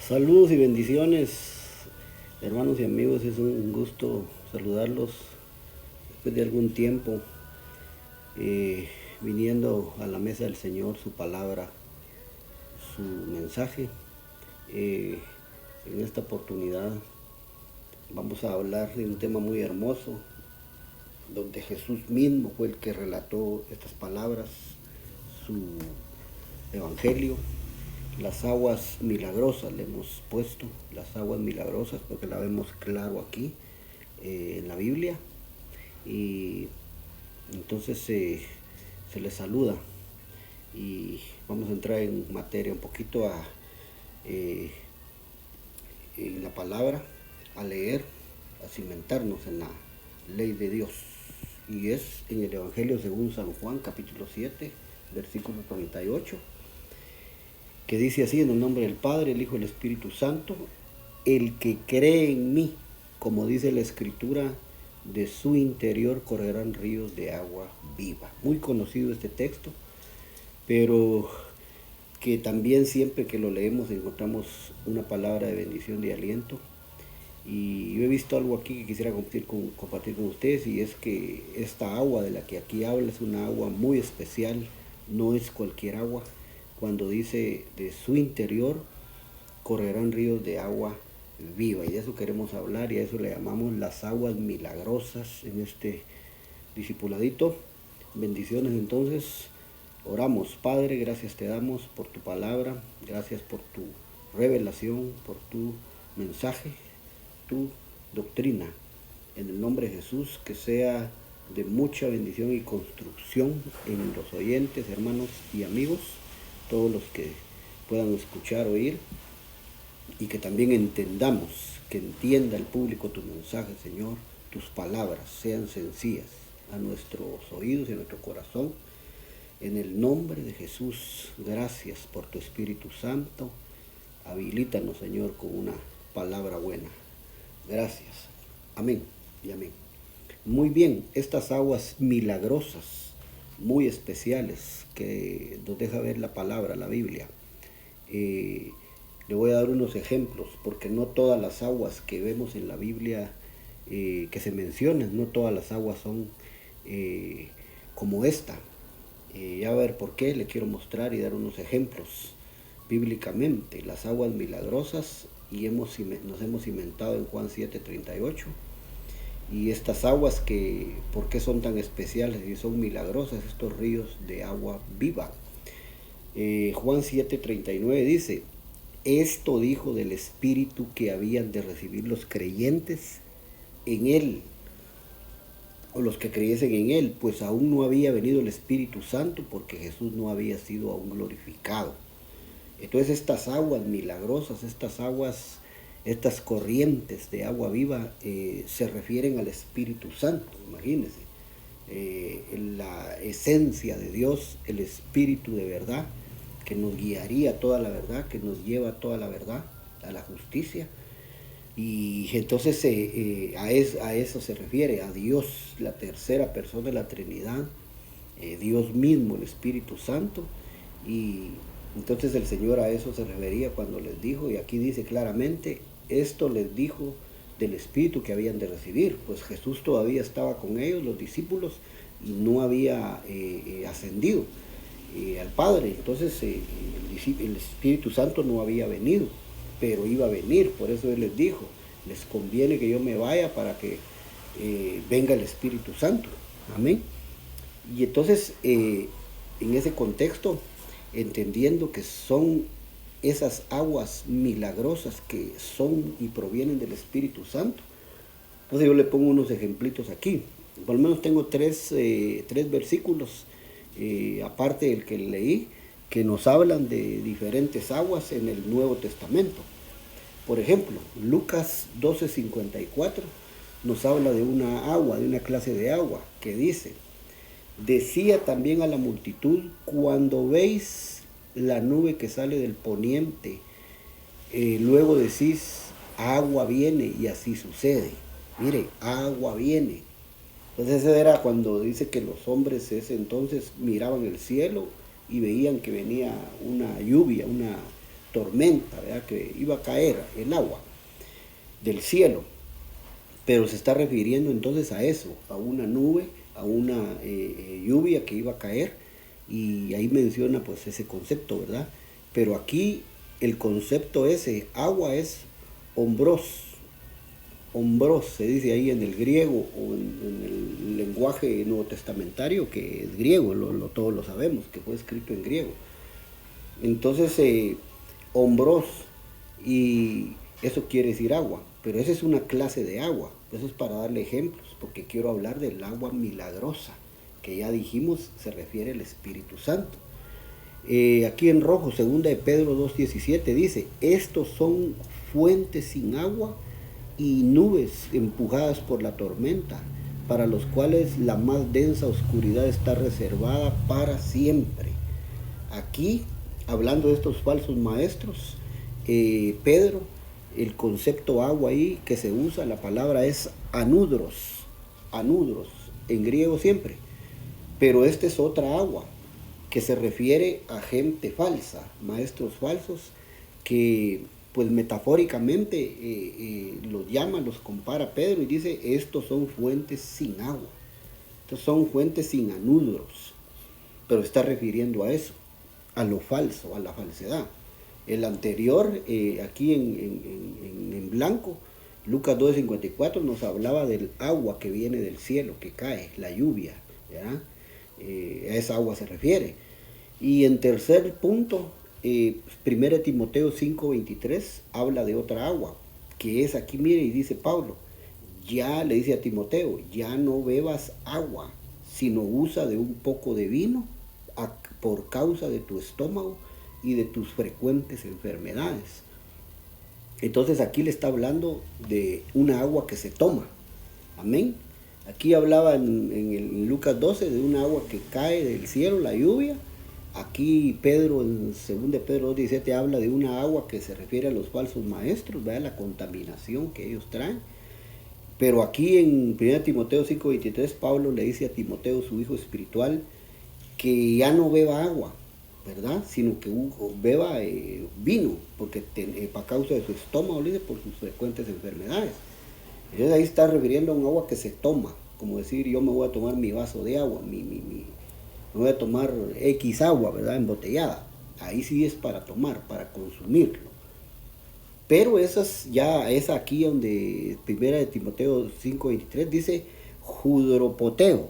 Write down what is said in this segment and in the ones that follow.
Saludos y bendiciones, hermanos y amigos. Es un gusto saludarlos después de algún tiempo, viniendo a la mesa del Señor, su palabra, su mensaje. En esta oportunidad vamos a hablar de un tema muy hermoso, donde Jesús mismo fue el que relató estas palabras, su evangelio. Las aguas milagrosas le hemos puesto, las aguas milagrosas, porque la vemos claro aquí en la Biblia. Y entonces se les saluda y vamos a entrar en materia un poquito en la palabra, a leer, a cimentarnos en la ley de Dios. Y es en el Evangelio según San Juan, capítulo 7, versículo 38, que dice así: en el nombre del Padre, el Hijo y el Espíritu Santo. El que cree en mí, como dice la Escritura, de su interior correrán ríos de agua viva. Muy conocido este texto, pero que también siempre que lo leemos encontramos una palabra de bendición, de aliento. Y yo he visto algo aquí que quisiera compartir con ustedes, y es que esta agua de la que aquí habla es una agua muy especial, no es cualquier agua. Cuando dice de su interior correrán ríos de agua viva, y de eso queremos hablar, y a eso le llamamos las aguas milagrosas en este discipuladito. Bendiciones. Entonces oramos. Padre, gracias te damos por tu palabra, gracias por tu revelación, por tu mensaje, tu doctrina. En el nombre de Jesús, que sea de mucha bendición y construcción en los oyentes, hermanos y amigos, todos los que puedan escuchar, oír, y que también entendamos, que entienda el público tu mensaje, Señor. Tus palabras sean sencillas a nuestros oídos y a nuestro corazón. En el nombre de Jesús, gracias por tu Espíritu Santo. Habilítanos, Señor, con una palabra buena. Gracias. Amén y amén. Muy bien, estas aguas milagrosas, muy especiales, que nos deja ver la palabra, la Biblia. Le voy a dar unos ejemplos, porque no todas las aguas que vemos en la Biblia, que se mencionan, no todas las aguas son como esta. Ya a ver por qué, le quiero mostrar y dar unos ejemplos bíblicamente. Las aguas milagrosas, y nos hemos cimentado en Juan 7:38. Y estas aguas, que ¿por qué son tan especiales y son milagrosas? Estos ríos de agua viva. Juan 7:39 dice: esto dijo del Espíritu que habían de recibir los creyentes en Él, o los que creyesen en Él, pues aún no había venido el Espíritu Santo, porque Jesús no había sido aún glorificado. Entonces estas aguas milagrosas, estas aguas, estas corrientes de agua viva, se refieren al Espíritu Santo. Imagínense, la esencia de Dios, el Espíritu de verdad, que nos guiaría a toda la verdad, que nos lleva a toda la verdad, a la justicia. Y entonces a eso se refiere, a Dios, la tercera persona de la Trinidad, Dios mismo, el Espíritu Santo. Y entonces el Señor a eso se refería cuando les dijo, y aquí dice claramente: esto les dijo del Espíritu que habían de recibir. Pues Jesús todavía estaba con ellos, los discípulos, y no había ascendido al Padre. Entonces el Espíritu Santo no había venido, pero iba a venir. Por eso Él les dijo: les conviene que yo me vaya para que venga el Espíritu Santo. Amén. Y entonces en ese contexto, entendiendo que son esas aguas milagrosas que son y provienen del Espíritu Santo, entonces yo le pongo unos ejemplitos aquí. Por lo menos tengo tres versículos, aparte del que leí, que nos hablan de diferentes aguas en el Nuevo Testamento. Por ejemplo, Lucas 12:54 nos habla de una agua, de una clase de agua, que dice: decía también a la multitud: cuando veis la nube que sale del poniente, luego decís: agua viene, y así sucede. Mire, agua viene. Entonces eso era cuando dice que los hombres entonces miraban el cielo y veían que venía una lluvia, tormenta, ¿verdad? Que iba a caer el agua del cielo, pero se está refiriendo entonces a eso, a una nube, a una lluvia que iba a caer, y ahí menciona pues ese concepto, ¿verdad? Pero aquí el concepto ese, agua, es hombros, se dice ahí en el griego o en el lenguaje nuevo testamentario, que es griego, todos lo sabemos, que fue escrito en griego. Entonces, hombros, y eso quiere decir agua, pero esa es una clase de agua. Eso es para darle ejemplos, porque quiero hablar del agua milagrosa, que ya dijimos se refiere al Espíritu Santo. Aquí en rojo, 2 de Pedro 2:17 dice: estos son fuentes sin agua y nubes empujadas por la tormenta, para los cuales la más densa oscuridad está reservada para siempre. Aquí, hablando de estos falsos maestros, Pedro, el concepto agua ahí que se usa, la palabra es anudros, en griego siempre, pero esta es otra agua que se refiere a gente falsa, maestros falsos, que pues metafóricamente los llama, los compara Pedro y dice: estos son fuentes sin agua, estos son fuentes sin anudros, pero está refiriendo a eso, a lo falso, a la falsedad. El anterior, aquí en blanco, Lucas 2:54, nos hablaba del agua que viene del cielo, que cae, la lluvia, ¿verdad? A esa agua se refiere. Y en tercer punto, 1 Timoteo 5:23 habla de otra agua, que es aquí, mire, y dice Pablo, ya le dice a Timoteo: ya no bebas agua, sino usa de un poco de vino por causa de tu estómago y de tus frecuentes enfermedades. Entonces aquí le está hablando de una agua que se toma. Amén. Aquí hablaba en Lucas 12 de una agua que cae del cielo, la lluvia. Aquí Pedro, en 2 de Pedro 2:17, habla de una agua que se refiere a los falsos maestros, ¿verdad? La contaminación que ellos traen. Pero aquí en 1 Timoteo 5:23, Pablo le dice a Timoteo, su hijo espiritual, que ya no beba agua, ¿verdad? Sino que beba vino, porque para causa de su estómago, dice, por sus frecuentes enfermedades. Entonces ahí está refiriendo a un agua que se toma, como decir: yo me voy a tomar mi vaso de agua, me voy a tomar X agua, ¿verdad? Embotellada. Ahí sí es para tomar, para consumirlo. Pero esa es aquí donde 1 de Timoteo 5:23 dice hudropoteo.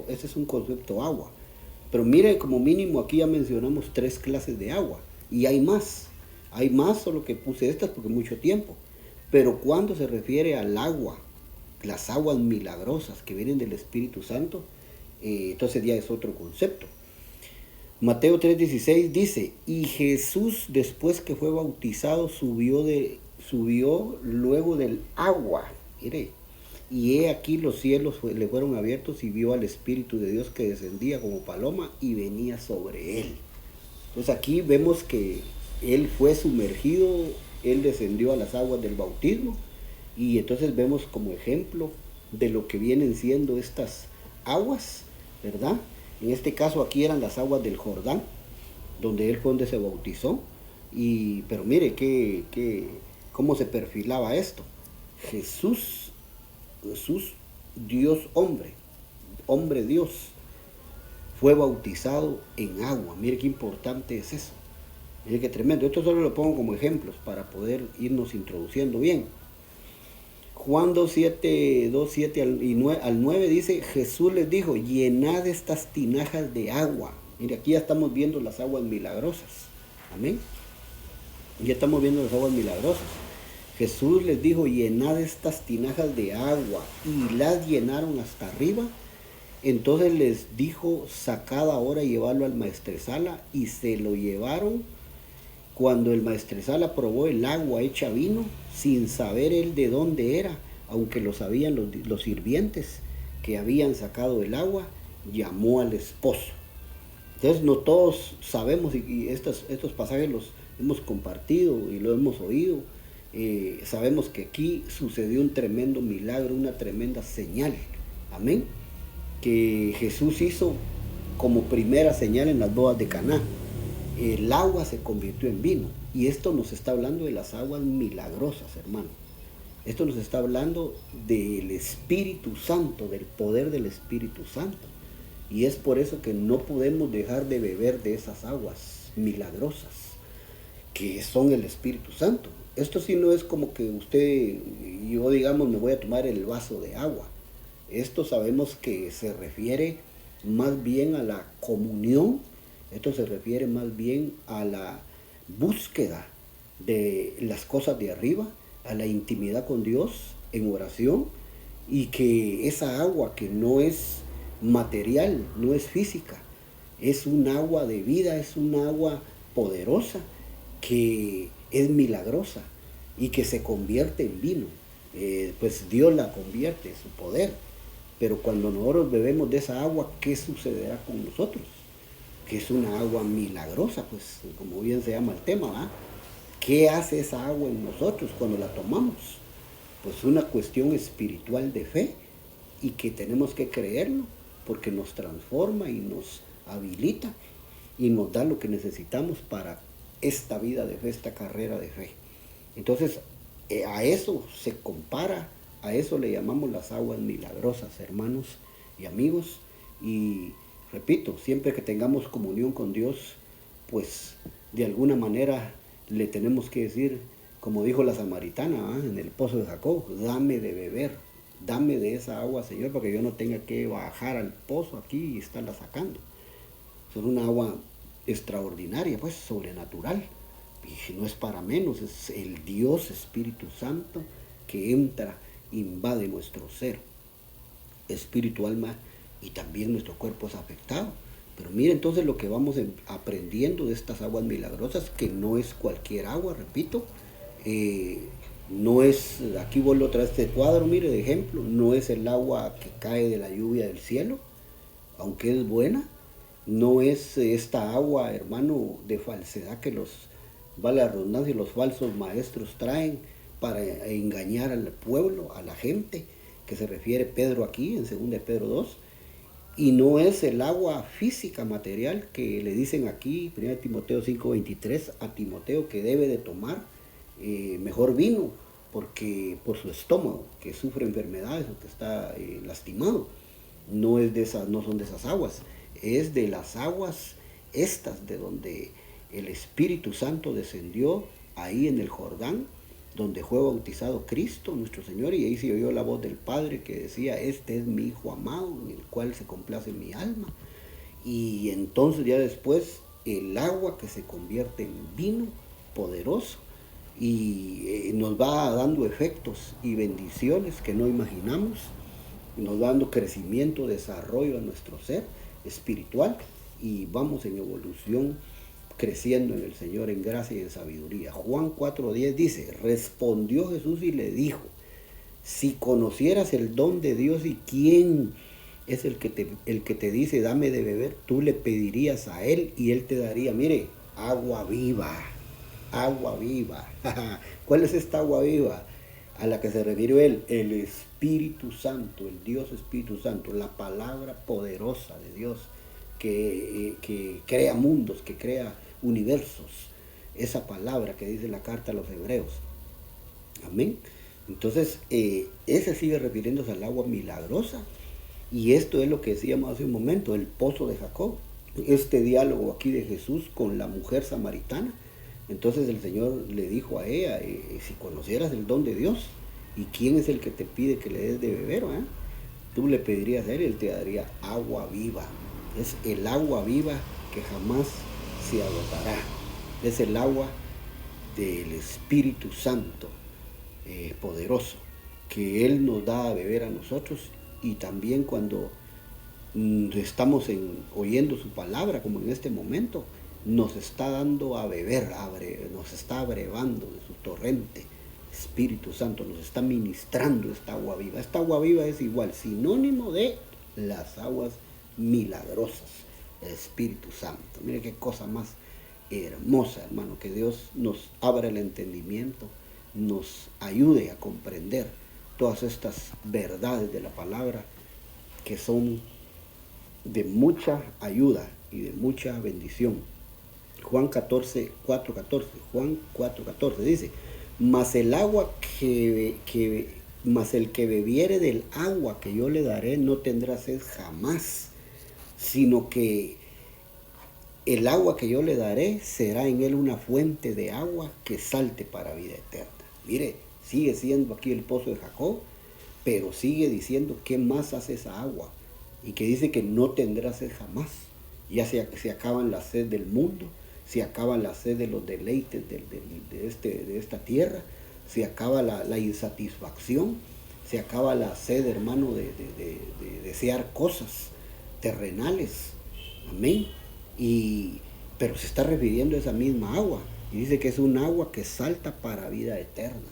Ese es un concepto agua. Pero mire, como mínimo aquí ya mencionamos 3 clases de agua. Y hay más, solo que puse estas porque mucho tiempo. Pero cuando se refiere al agua, las aguas milagrosas que vienen del Espíritu Santo, entonces ya es otro concepto. Mateo 3:16 dice: y Jesús, después que fue bautizado, subió luego del agua. Mire, y he aquí los cielos le fueron abiertos, y vio al Espíritu de Dios que descendía como paloma y venía sobre él. Entonces aquí vemos que él fue sumergido, él descendió a las aguas del bautismo, y entonces vemos como ejemplo de lo que vienen siendo estas aguas, ¿verdad? En este caso aquí eran las aguas del Jordán, donde él fue donde se bautizó. Pero mire cómo se perfilaba esto. Jesús, Dios hombre Dios, fue bautizado en agua. Mire qué importante es eso. Mire qué tremendo. Esto solo lo pongo como ejemplos para poder irnos introduciendo bien. Juan 2:7 al 9 dice: Jesús les dijo: llenad estas tinajas de agua. Mire, aquí ya estamos viendo las aguas milagrosas. Amén. Ya estamos viendo las aguas milagrosas. Jesús les dijo: llenad estas tinajas de agua, y las llenaron hasta arriba. Entonces les dijo: sacad ahora y llevadlo al maestresala, y se lo llevaron. Cuando el maestresala probó el agua hecha vino, sin saber él de dónde era, aunque lo sabían los sirvientes que habían sacado el agua, llamó al esposo. Entonces no todos sabemos, y estos pasajes los hemos compartido y lo hemos oído. Sabemos que aquí sucedió un tremendo milagro, una tremenda señal. Amén. Que Jesús hizo como primera señal en las bodas de Caná. el agua se convirtió en vino. Y esto nos está hablando de las aguas milagrosas, hermano. Esto nos está hablando del Espíritu Santo, del poder del Espíritu Santo. Y es por eso que no podemos dejar de beber de esas aguas milagrosas, que son el Espíritu Santo. Esto sí no es como que usted, yo digamos, me voy a tomar el vaso de agua. Esto sabemos que se refiere más bien a la comunión. Esto se refiere más bien a la búsqueda de las cosas de arriba, a la intimidad con Dios en oración, y que esa agua que no es material, no es física, es un agua de vida, es un agua poderosa que es milagrosa y que se convierte en vino. Pues Dios la convierte, su poder. Pero cuando nosotros bebemos de esa agua, ¿qué sucederá con nosotros? Que es una agua milagrosa, pues como bien se llama el tema, ¿verdad? ¿Qué hace esa agua en nosotros cuando la tomamos? Pues una cuestión espiritual de fe, y que tenemos que creerlo porque nos transforma y nos habilita y nos da lo que necesitamos para esta vida de fe, esta carrera de fe. Entonces, a eso se compara, a eso le llamamos las aguas milagrosas, hermanos y amigos. Y repito, siempre que tengamos comunión con Dios, pues de alguna manera le tenemos que decir, como dijo la samaritana, en el pozo de Jacob, dame de beber, dame de esa agua, Señor, para que yo no tenga que bajar al pozo aquí y estarla sacando. Es una agua extraordinaria, pues sobrenatural. Y no es para menos, es el Dios Espíritu Santo que entra, invade nuestro ser, espíritu, alma, y también nuestro cuerpo es afectado. Pero mire entonces lo que vamos aprendiendo de estas aguas milagrosas, que no es cualquier agua, repito. No es, aquí vuelvo otra vez este cuadro, mire, de ejemplo, no es el agua que cae de la lluvia del cielo, aunque es buena. No es esta agua, hermano, de falsedad que vale la redundancia, los falsos maestros traen para engañar al pueblo, a la gente, que se refiere Pedro aquí en 2 de Pedro 2. Y no es el agua física, material, que le dicen aquí, 1 Timoteo 5:23, a Timoteo que debe de tomar mejor vino, porque por su estómago, que sufre enfermedades o que está lastimado. No es de esas, no son de esas aguas, es de las aguas estas de donde el Espíritu Santo descendió ahí en el Jordán, donde fue bautizado Cristo, nuestro Señor, y ahí se oyó la voz del Padre que decía, este es mi Hijo amado, en el cual se complace mi alma. Y entonces ya después el agua que se convierte en vino poderoso, y nos va dando efectos y bendiciones que no imaginamos, nos va dando crecimiento, desarrollo a nuestro ser espiritual, y vamos en evolución, creciendo en el Señor en gracia y en sabiduría. Juan 4:10 dice, respondió Jesús y le dijo, si conocieras el don de Dios y quién es el que te dice dame de beber, tú le pedirías a él y él te daría, mire, agua viva, agua viva. ¿Cuál es esta agua viva a la que se refirió él? El Espíritu Santo, el Dios Espíritu Santo, la palabra poderosa de Dios que crea mundos, que crea universos. Esa palabra que dice la carta a los hebreos. Amén. Entonces, ese sigue refiriéndose al agua milagrosa. Y esto es lo que decíamos hace un momento, el pozo de Jacob. Este diálogo aquí de Jesús con la mujer samaritana. Entonces el Señor le dijo a ella, si conocieras el don de Dios, ¿y quién es el que te pide que le des de beber? Tú le pedirías a él y él te daría agua viva. Es el agua viva que jamás se agotará. Es el agua del Espíritu Santo poderoso, que Él nos da a beber a nosotros. Y también cuando estamos oyendo su palabra, como en este momento, nos está dando a beber, nos está abrevando de su torrente. Espíritu Santo nos está ministrando esta agua viva. Esta agua viva es igual, sinónimo de las aguas milagrosas, el Espíritu Santo. Mire qué cosa más hermosa, hermano, que Dios nos abra el entendimiento, nos ayude a comprender todas estas verdades de la palabra, que son de mucha ayuda y de mucha bendición Juan 14, 4, 14. Juan 4, 14 dice, mas el que bebiere del agua que yo le daré no tendrá sed jamás, sino que el agua que yo le daré será en él una fuente de agua que salte para vida eterna. Mire, sigue siendo aquí el pozo de Jacob, pero sigue diciendo qué más hace esa agua. Y que dice que no tendrá sed jamás. Ya se acaban la sed del mundo, se acaba la sed de los deleites de esta tierra, se acaba la insatisfacción, se acaba la sed, hermano, de desear cosas terrenales. Amén. Pero se está refiriendo a esa misma agua. Y dice que es un agua que salta para vida eterna.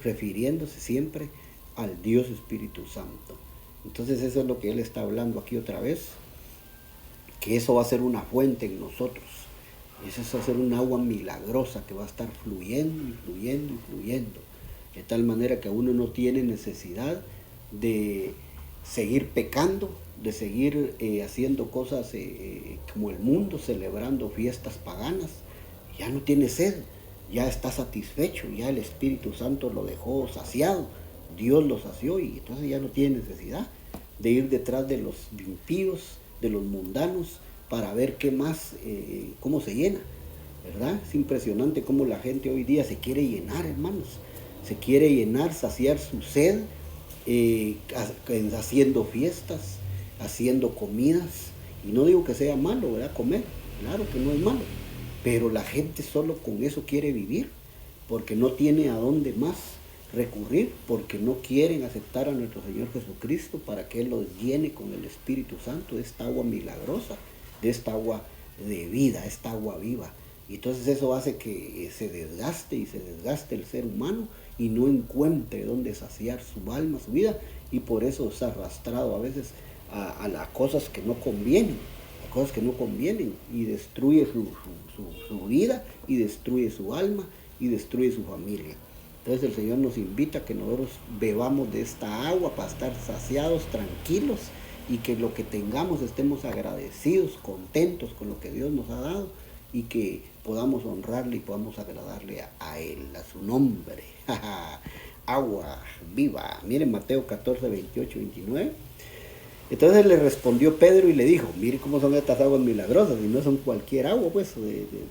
Refiriéndose siempre al Dios Espíritu Santo. Entonces eso es lo que él está hablando aquí otra vez. Que eso va a ser una fuente en nosotros. Eso va a ser un agua milagrosa que va a estar fluyendo y fluyendo y fluyendo. De tal manera que uno no tiene necesidad de seguir pecando, de seguir haciendo cosas como el mundo, celebrando fiestas paganas. Ya no tiene sed, ya está satisfecho, ya el Espíritu Santo lo dejó saciado, Dios lo sació y entonces ya no tiene necesidad de ir detrás de los impíos, de los mundanos, para ver qué más, cómo se llena, ¿verdad? Es impresionante cómo la gente hoy día se quiere llenar, hermanos, se quiere llenar, saciar su sed, haciendo fiestas, haciendo comidas, y no digo que sea malo, ¿verdad? Comer, claro que no es malo, pero la gente solo con eso quiere vivir, porque no tiene a dónde más recurrir, porque no quieren aceptar a nuestro Señor Jesucristo para que Él los llene con el Espíritu Santo, de esta agua milagrosa, de esta agua de vida, esta agua viva. Y entonces eso hace que se desgaste y se desgaste el ser humano y no encuentre dónde saciar su alma, su vida, y por eso se ha arrastrado a veces a las cosas que no convienen, y destruye su vida, y destruye su alma, y destruye su familia. Entonces el Señor nos invita a que nosotros bebamos de esta agua para estar saciados, tranquilos, y que lo que tengamos estemos agradecidos, contentos con lo que Dios nos ha dado, y que podamos honrarle y podamos agradarle a Él, a su nombre. Agua viva. Miren Mateo 14, 28, 29. Entonces le respondió Pedro y le dijo, mire cómo son estas aguas milagrosas, y no son cualquier agua, pues,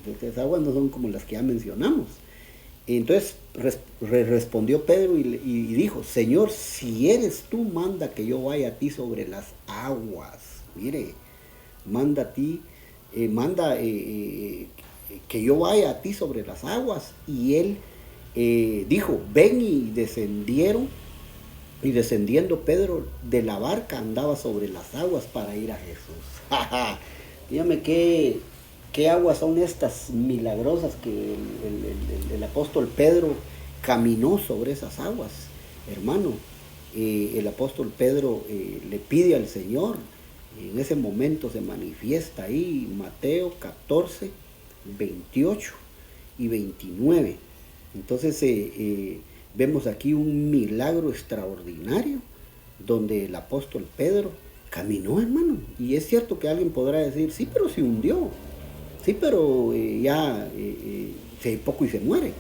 estas aguas no son como las que ya mencionamos. Y entonces respondió Pedro y dijo, Señor, si eres tú, manda que yo vaya a ti sobre las aguas. Mire, manda que yo vaya a ti sobre las aguas. Y él dijo, ven, y descendieron. Y descendiendo Pedro de la barca andaba sobre las aguas para ir a Jesús. Dígame qué aguas son estas milagrosas que el apóstol Pedro caminó sobre esas aguas. Hermano, el apóstol Pedro le pide al Señor, en ese momento se manifiesta ahí Mateo 14, 28 y 29. Entonces vemos aquí un milagro extraordinario donde el apóstol Pedro caminó, hermano. Y es cierto que alguien podrá decir, sí, pero se hundió. Sí, pero se poco y se muere.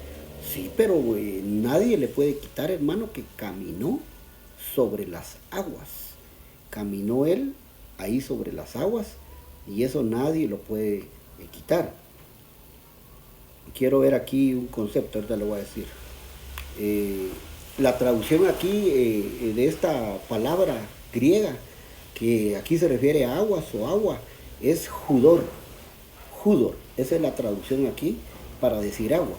Sí, pero nadie le puede quitar, hermano, que caminó sobre las aguas. Caminó él ahí sobre las aguas y eso nadie lo puede quitar. Quiero ver aquí un concepto, ahorita lo voy a decir. La traducción aquí de esta palabra griega, que aquí se refiere a aguas o agua, es judor. Judor, esa es la traducción aquí para decir agua.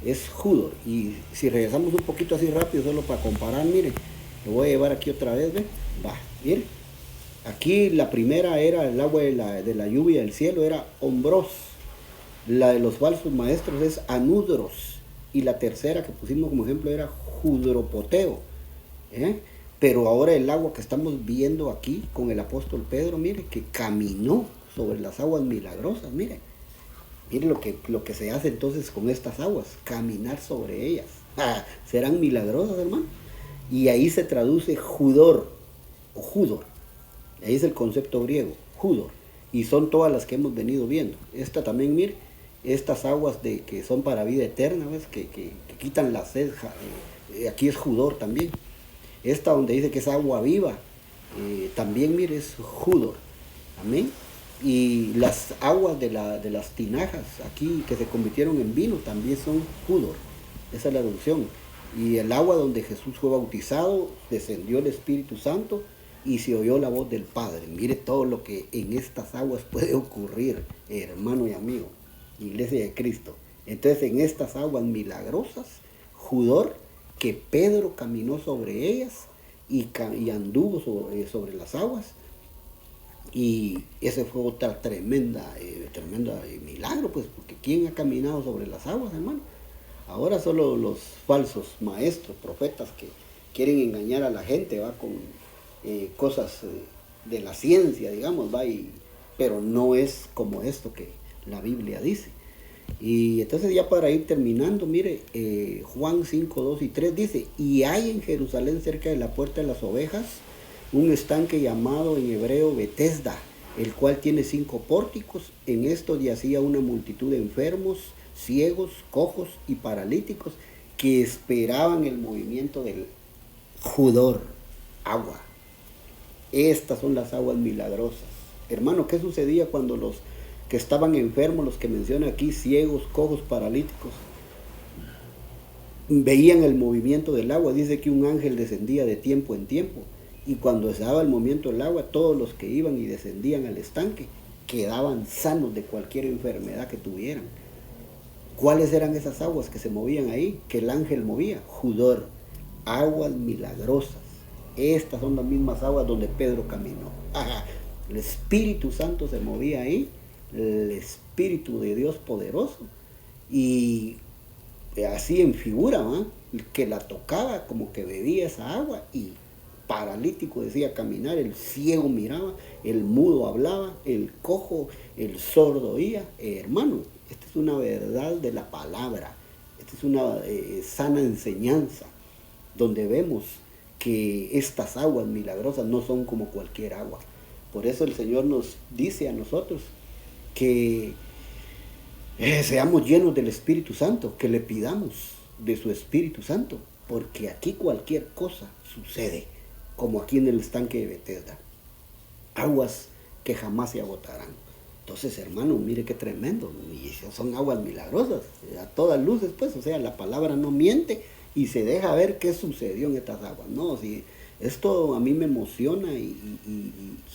Es judor. Y si regresamos un poquito así rápido, solo para comparar, mire, lo voy a llevar aquí otra vez, ¿ve? Va, mire. Aquí la primera era el agua de la lluvia del cielo, era ombros. La de los falsos maestros es anudros. Y la tercera que pusimos como ejemplo era judropoteo. Pero ahora el agua que estamos viendo aquí con el apóstol Pedro, mire, que caminó sobre las aguas milagrosas, mire. Mire lo que se hace entonces con estas aguas, caminar sobre ellas. Serán milagrosas, hermano. Y ahí se traduce judor o judor. Ahí es el concepto griego, judor. y son todas las que hemos venido viendo. Esta también, mire, estas aguas que son para vida eterna, ¿ves? Que quitan la sed, aquí es Judor también. Esta donde dice que es agua viva, también, mire, es Judor. Amén. Y las aguas de las tinajas aquí que se convirtieron en vino también son Judor. Esa es la traducción. Y el agua donde Jesús fue bautizado, descendió el Espíritu Santo y se oyó la voz del Padre. Mire todo lo que en estas aguas puede ocurrir, hermano y amigo, Iglesia de Cristo. Entonces, en estas aguas milagrosas, Judor, que Pedro caminó sobre ellas y anduvo sobre las aguas, y ese fue otra tremenda milagro, pues, porque ¿quién ha caminado sobre las aguas, hermano? Ahora solo los falsos maestros, profetas que quieren engañar a la gente, va con cosas de la ciencia, digamos, va, pero no es como esto que la Biblia dice. Y entonces ya para ir terminando, mire, Juan 5, 2 y 3 dice, y hay en Jerusalén cerca de la puerta de las ovejas un estanque llamado en hebreo Betesda, el cual tiene 5 pórticos. En esto yacía una multitud de enfermos, ciegos, cojos y paralíticos que esperaban el movimiento del Judor, agua. Estas son las aguas milagrosas. Hermano, ¿qué sucedía cuando los que estaban enfermos, los que menciona aquí, ciegos, cojos, paralíticos, veían el movimiento del agua? Dice que un ángel descendía de tiempo en tiempo, y cuando se daba el movimiento del agua, todos los que iban y descendían al estanque quedaban sanos de cualquier enfermedad que tuvieran. ¿Cuáles eran esas aguas que se movían ahí, que el ángel movía? Judor, aguas milagrosas. Estas son las mismas aguas donde Pedro caminó. Ajá. El Espíritu Santo se movía ahí, el Espíritu de Dios poderoso, y así en figura, ¿va? Que la tocaba como que bebía esa agua, y paralítico decía caminar, el ciego miraba, el mudo hablaba, el cojo, el sordo oía. Hermano, esta es una verdad de la palabra, esta es una sana enseñanza, donde vemos que estas aguas milagrosas no son como cualquier agua. Por eso el Señor nos dice a nosotros que seamos llenos del Espíritu Santo, que le pidamos de su Espíritu Santo, porque aquí cualquier cosa sucede, como aquí en el estanque de Betesda. Aguas que jamás se agotarán. Entonces, hermano, mire qué tremendo. Y son aguas milagrosas, a todas luces, pues, o sea, la palabra no miente y se deja ver qué sucedió en estas aguas. No, si esto a mí me emociona y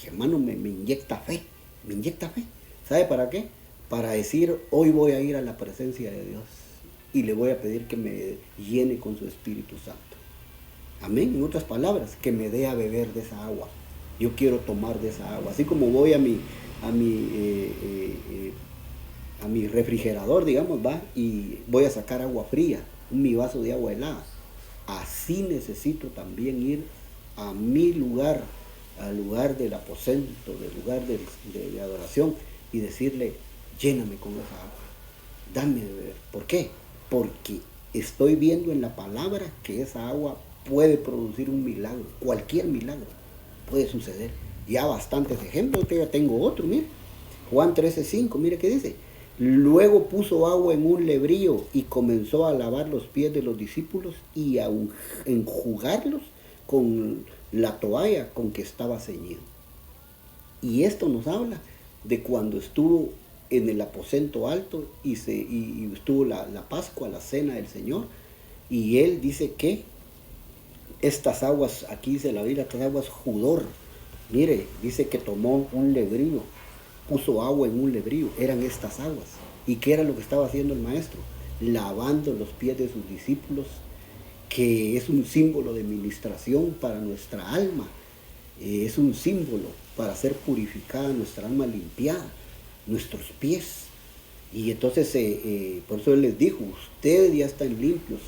hermano, me inyecta fe, me inyecta fe. ¿Sabe para qué? Para decir, hoy voy a ir a la presencia de Dios y le voy a pedir que me llene con su Espíritu Santo. Amén. En otras palabras, que me dé a beber de esa agua. Yo quiero tomar de esa agua. Así como voy a mi refrigerador, digamos, va, y voy a sacar agua fría, mi vaso de agua helada. Así necesito también ir a mi lugar, al lugar del aposento, del lugar de adoración, y decirle, lléname con esa agua, dame de beber. ¿Por qué? Porque estoy viendo en la palabra que esa agua puede producir un milagro, cualquier milagro puede suceder. Ya bastantes ejemplos, que ya tengo otro, mire. Juan 13:5, mire qué dice. Luego puso agua en un lebrillo y comenzó a lavar los pies de los discípulos y a enjugarlos con la toalla con que estaba ceñido. Y esto nos habla de cuando estuvo en el aposento alto y estuvo la Pascua, la cena del Señor, y él dice que estas aguas, aquí dice la Biblia, estas aguas Judor, mire, dice que tomó un lebrillo, puso agua en un lebrillo, eran estas aguas. ¿Y qué era lo que estaba haciendo el maestro? Lavando los pies de sus discípulos, que es un símbolo de ministración para nuestra alma, es un símbolo para ser purificada nuestra alma, limpiada, nuestros pies. Y entonces, por eso él les dijo, ustedes ya están limpios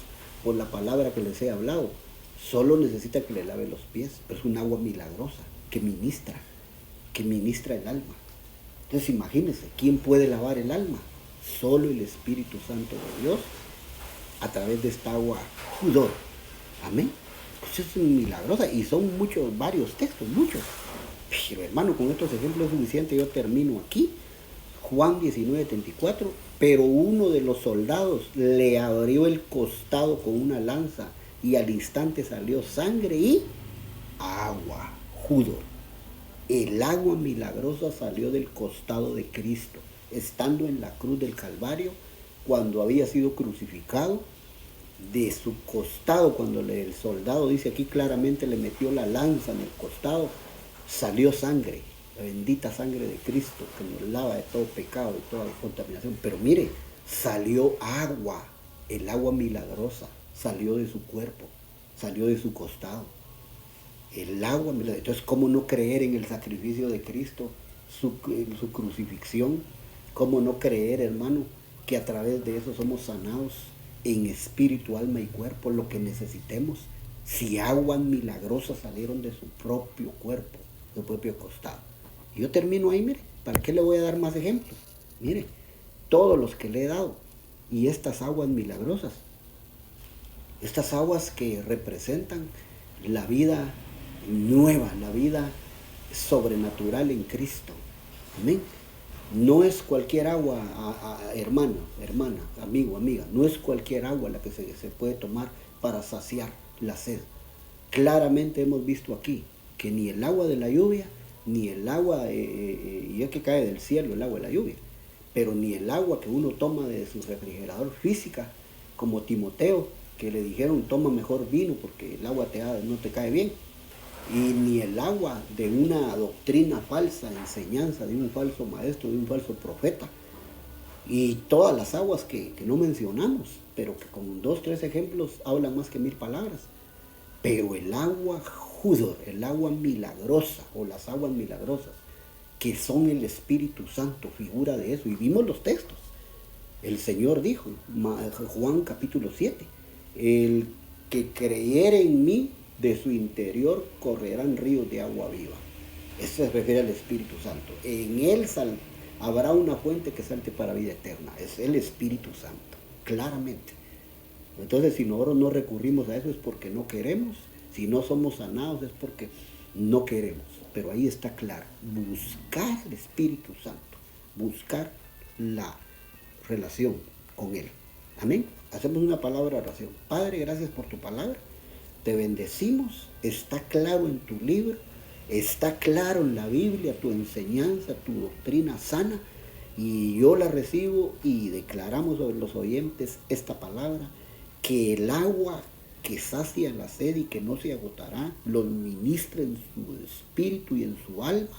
por la palabra que les he hablado, solo necesita que le lave los pies, pero es un agua milagrosa que ministra el alma. Entonces imagínense, ¿quién puede lavar el alma? Solo el Espíritu Santo de Dios, a través de esta agua Judor. Amén. Pues es milagrosa, y son varios textos, muchos. Pero hermano, con estos ejemplos es suficiente, yo termino aquí. Juan 19:34, pero uno de los soldados le abrió el costado con una lanza y al instante salió sangre y agua. Judo. El agua milagrosa salió del costado de Cristo, estando en la cruz del Calvario, cuando había sido crucificado. De su costado, cuando el soldado dice aquí claramente, le metió la lanza en el costado, salió sangre, la bendita sangre de Cristo, que nos lava de todo pecado y toda contaminación. Pero mire, salió agua, el agua milagrosa, salió de su cuerpo, salió de su costado. El agua milagrosa. Entonces, ¿cómo no creer en el sacrificio de Cristo, su crucifixión? ¿Cómo no creer, hermano, que a través de eso somos sanados en espíritu, alma y cuerpo, lo que necesitemos? Si aguas milagrosas salieron de su propio cuerpo, de su propio costado. Y yo termino ahí, mire, ¿para qué le voy a dar más ejemplos? Mire, todos los que le he dado, y estas aguas milagrosas, estas aguas que representan la vida nueva, la vida sobrenatural en Cristo. Amén. No es cualquier agua, hermano, hermana, amigo, amiga, no es cualquier agua la que se puede tomar para saciar la sed. Claramente hemos visto aquí que ni el agua de la lluvia, ni el agua, ya que cae del cielo el agua de la lluvia, pero ni el agua que uno toma de su refrigerador física, como Timoteo, que le dijeron toma mejor vino porque el agua no te cae bien, y ni el agua de una doctrina falsa, enseñanza de un falso maestro, de un falso profeta, y todas las aguas que no mencionamos, pero que con 2, 3 ejemplos hablan más que 1000 palabras. Pero el agua judor, el agua milagrosa, o las aguas milagrosas, que son el Espíritu Santo, figura de eso, y vimos los textos. El Señor dijo, Juan capítulo 7, el que creyere en mí, de su interior correrán ríos de agua viva. Eso se refiere al Espíritu Santo. En él habrá una fuente que salte para vida eterna. Es el Espíritu Santo, claramente. Entonces, si nosotros no recurrimos a eso es porque no queremos. Si no somos sanados es porque no queremos. Pero ahí está claro. Buscar el Espíritu Santo. Buscar la relación con él. Amén. Hacemos una palabra de oración. Padre, gracias por tu palabra. Te bendecimos, está claro en tu libro, está claro en la Biblia, tu enseñanza, tu doctrina sana, y yo la recibo y declaramos sobre los oyentes esta palabra, que el agua que sacia la sed y que no se agotará, los ministre en su espíritu y en su alma,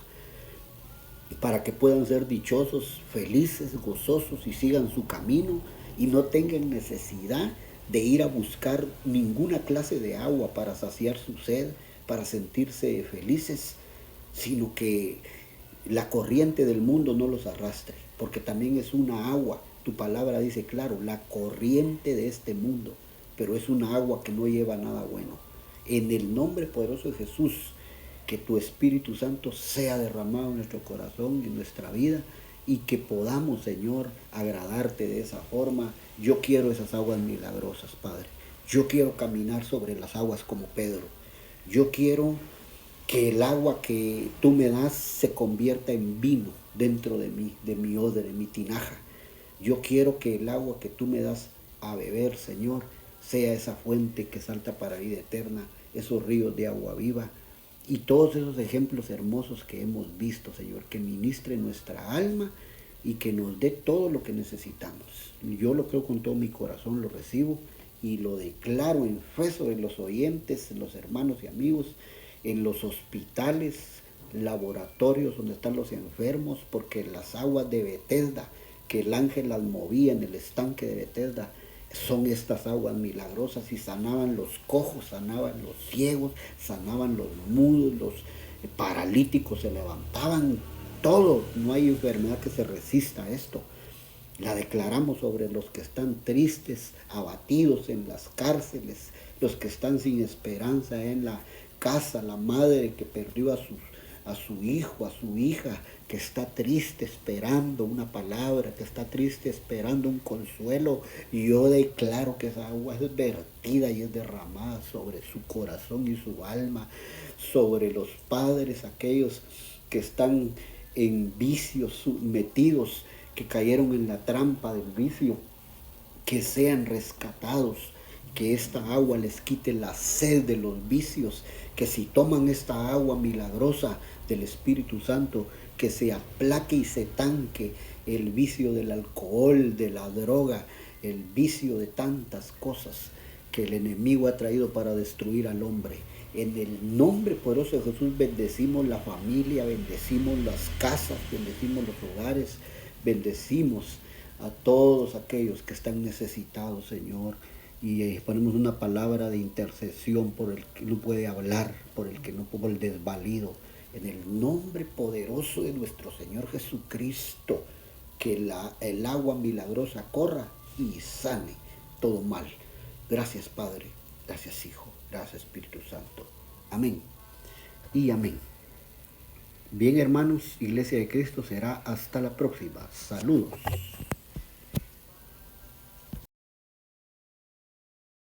para que puedan ser dichosos, felices, gozosos y sigan su camino y no tengan necesidad de ir a buscar ninguna clase de agua para saciar su sed, para sentirse felices, sino que la corriente del mundo no los arrastre, porque también es una agua. Tu palabra dice claro, la corriente de este mundo, pero es una agua que no lleva nada bueno. En el nombre poderoso de Jesús, que tu Espíritu Santo sea derramado en nuestro corazón y en nuestra vida, y que podamos, Señor, agradarte de esa forma. Yo quiero esas aguas milagrosas, Padre. Yo quiero caminar sobre las aguas como Pedro. Yo quiero que el agua que tú me das se convierta en vino dentro de mí, de mi odre, de mi tinaja. Yo quiero que el agua que tú me das a beber, Señor, sea esa fuente que salta para vida eterna, esos ríos de agua viva, y todos esos ejemplos hermosos que hemos visto, Señor, que ministre nuestra alma y que nos dé todo lo que necesitamos. Yo lo creo con todo mi corazón, lo recibo y lo declaro en fe sobre los oyentes, los hermanos y amigos, en los hospitales, laboratorios donde están los enfermos, porque las aguas de Betesda, que el ángel las movía en el estanque de Betesda, son estas aguas milagrosas y sanaban los cojos, sanaban los ciegos, sanaban los mudos, los paralíticos se levantaban, todo. No hay enfermedad que se resista a esto. La declaramos sobre los que están tristes, abatidos en las cárceles, los que están sin esperanza en la casa, la madre que perdió a su hijo, a su hija, que está triste esperando una palabra, que está triste esperando un consuelo. Y yo declaro que esa agua es vertida y es derramada sobre su corazón y su alma, sobre los padres, aquellos que están en vicios metidos, que cayeron en la trampa del vicio, que sean rescatados, que esta agua les quite la sed de los vicios, que si toman esta agua milagrosa del Espíritu Santo, que se aplaque y se tanque el vicio del alcohol, de la droga, el vicio de tantas cosas que el enemigo ha traído para destruir al hombre. En el nombre poderoso de Jesús bendecimos la familia, bendecimos las casas, bendecimos los hogares, bendecimos a todos aquellos que están necesitados, Señor. Y ponemos una palabra de intercesión por el que no puede hablar, por el que no, por el desvalido. En el nombre poderoso de nuestro Señor Jesucristo, que el agua milagrosa corra y sane todo mal. Gracias, Padre. Gracias, Hijo. Gracias, Espíritu Santo. Amén y amén. Bien, hermanos, Iglesia de Cristo, será hasta la próxima. Saludos.